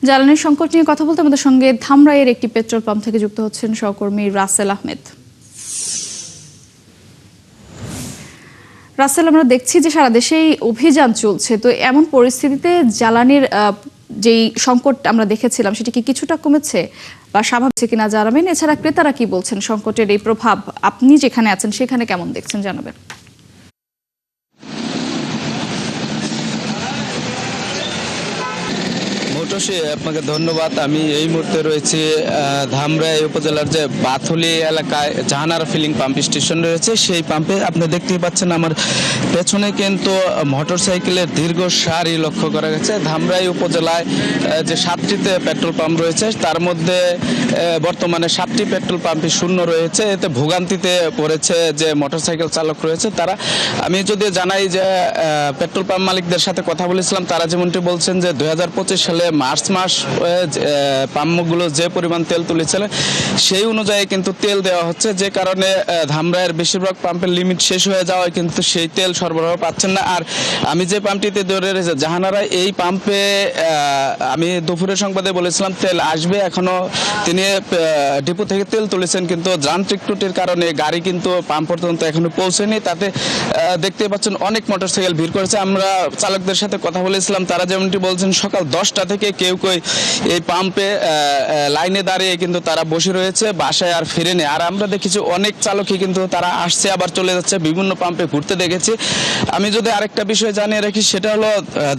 জ্বালানি সংকট নিয়ে কথা বলতে আমাদের সঙ্গে ধামরাইয়ের একটি পেট্রোল পাম্প থেকে যুক্ত হচ্ছেন সহকর্মী রাসেল আহমেদ। রাসেল, আমরা দেখছি যে সারা দেশেই অভিযান চলছে, তো এমন পরিস্থিতিতে জ্বালানির যেই সংকট আমরা দেখেছিলাম সেটি কি কিছুটা কমেছে বা স্বাভাবিক কিনা জানাবেন। এছাড়া ক্রেতারা কি বলছেন, সংকটের এই প্রভাব আপনি যেখানে আছেন সেখানে কেমন দেখছেন জানাবেন। আপনাকে ধন্যবাদ। আমি এই মুহূর্তে রয়েছি ধামরাই উপজেলার যে বাথুলি এলাকায় জাহানারা ফিলিং পাম্প স্টেশন রয়েছে, সেই পাম্পে আপনি দেখতেই পাচ্ছেন আমার পেছনে কিন্তু মোটরসাইকেলের দীর্ঘ সারি লক্ষ্য করা গেছে। ধামরাই উপজেলায় যে 7টিতে পেট্রোল পাম্প রয়েছে তার মধ্যে বর্তমানে 7টি পেট্রোল পাম্পই শূন্য রয়েছে। এতে ভোগান্তিতে পড়েছে যে মোটরসাইকেল চালক রয়েছে তারা। আমি যদি জানাই যে পেট্রোল পাম্প মালিকদের সাথে কথা বলেছিলাম, তারা যেমনটি বলছেন যে 2025 সালে মার্চ মাস পাম্পগুলো যে পরিমাণ তেল তুলেছিলেন সেই অনুযায়ী কিন্তু তেল দেওয়া হচ্ছে, যে কারণে ধামরাইয়ের বেশিরভাগ পাম্পের লিমিট শেষ হয়ে যাওয়ায় কিন্তু সেই তেল সরবরাহ পাচ্ছেন না। আর আমি যে পাম্পটিতে ধরে রয়েছে জাহানারা, এই পাম্পে আমি দুপুরের সংবাদে বলেছিলাম তেল আসবে, এখনো তিনি ডিপো থেকে তেল তুলেছেন কিন্তু যান্ত্রিক ত্রুটির কারণে গাড়ি কিন্তু পাম্প পর্যন্ত এখনো পৌঁছেনি। তাতে দেখতে পাচ্ছেন অনেক মোটরসাইকেল ভিড় করেছে। আমরা চালকদের সাথে কথা বলেছিলাম, তারা যেমনটি বলছেন সকাল 10টা থেকে কেউ এই পাম্পে লাইনে দাঁড়িয়ে কিন্তু তারা বসে রয়েছে, বাসায় আর ফিরেনি। আর আমরা দেখেছি অনেক চালকই কিন্তু তারা আসছে আবার চলে যাচ্ছে, বিভিন্ন পাম্পে ঘুরতে দেখেছি। আমি যদি আরেকটা বিষয় জানিয়ে রাখি, সেটা হলো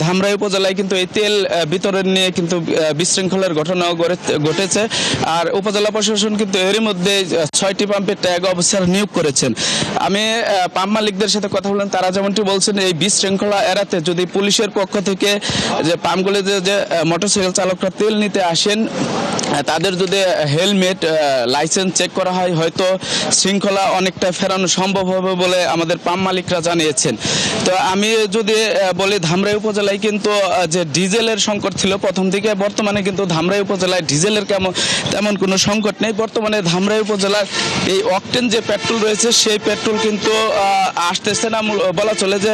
ধামরাই উপজেলায় কিন্তু এই তেল বিতরণ নিয়ে কিন্তু বিশৃঙ্খলার ঘটনাও ঘটেছে। আর উপজেলা প্রশাসন কিন্তু এরই মধ্যে 6টি পাম্পে ট্যাগ অফিসার নিয়োগ করেছেন। আমি পাম্প মালিকদের সাথে কথা বললাম, তারা যেমনটি বলছেন এই বিশৃঙ্খলা এড়াতে যদি পুলিশের পক্ষ থেকে যে পাম্পগুলিতে যে মোটরসাইকেল চালকরা তেল নিতে আসেন তাদের যদি হেলমেট লাইসেন্স চেক করা হয়, হয়তো শৃঙ্খলা অনেকটা ফেরানো সম্ভব হবে বলে আমাদের পাম্প মালিকরা জানিয়েছেন। তো আমি যদি বলি ধামরাই উপজেলায় কিন্তু যে ডিজেলের সংকট ছিল প্রথম থেকে, বর্তমানে কিন্তু ধামরাই উপজেলায় ডিজেলের তেমন কোনো সংকট নেই। বর্তমানে ধামরাই উপজেলার এই অকটেন যে পেট্রোল রয়েছে সেই পেট্রোল কিন্তু আসতেছে না। বলা চলে যে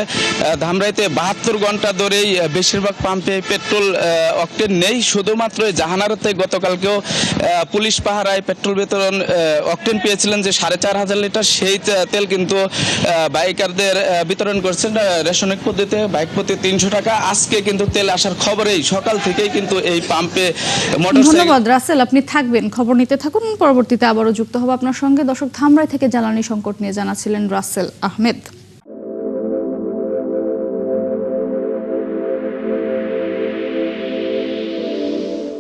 ধামরাইতে 72 ঘন্টা ধরেই বেশিরভাগ পাম্পে পেট্রোল অকটেন নেই। শুধুমাত্র জাহানারাতে গতকালকেও পুলিশ পাহারায় পেট্রোল বিতরণ অকটেন পেয়েছিলেন যে 4500 লিটার, সেই তেল কিন্তু বাইকারদের বিতরণ করছেন রেশনিক পদ্ধতিতে, বাইক প্রতি 300 টাকা। আজকে কিন্তু তেল আসার খবরেই সকাল থেকেই কিন্তু এই পাম্পে মোটরসাইকেল। ধন্যবাদ রাসেল, আপনি থাকবেন, খবর নিতে থাকুন, পরবর্তীতে আবারও যুক্ত হব আপনার সঙ্গে। দর্শক, ধামরাই থেকে জ্বালানি সংকট নিয়ে জানাচ্ছিলেন রাসেল আহমেদ।